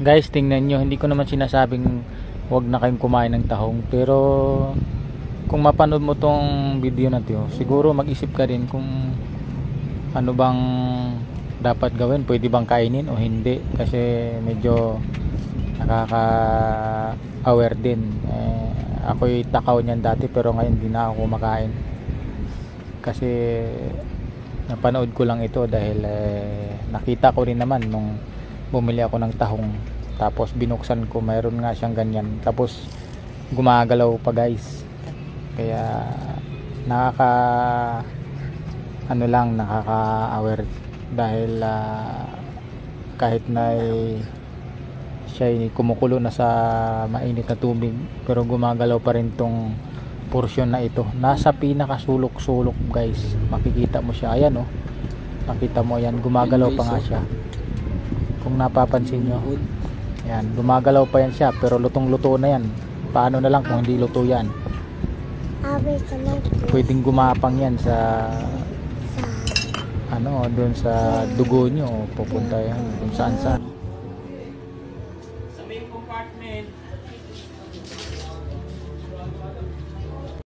Guys, tingnan nyo, hindi ko naman sinasabing huwag na kayong kumain ng tahong, pero kung mapanood mo tong video na to, siguro mag-isip ka rin kung ano bang dapat gawin, pwede bang kainin o hindi, kasi medyo nakaka-aware din. Ako'y takaw niyan dati, pero ngayon hindi na ako kumakain kasi napanood ko lang ito dahil nakita ko rin naman nung bumili ako ng tahong, tapos binuksan ko, mayroon nga siyang ganyan, tapos gumagalaw pa guys. Kaya nakaka-aware dahil kahit na siya kumukulo na sa mainit na tubig, pero gumagalaw pa rin tong portion na ito. Nasa pinakasulok-sulok guys, makikita mo siya, ayan oh, makita mo yan, gumagalaw pa nga siya kung napapansin nyo. Yan, gumagalaw pa yan siya, pero lutong-luto na yan. Paano na lang kung hindi luto yan? Pwedeng gumapang yan sa ano, doon sa dugo nyo, pupunta yan kung saan saan.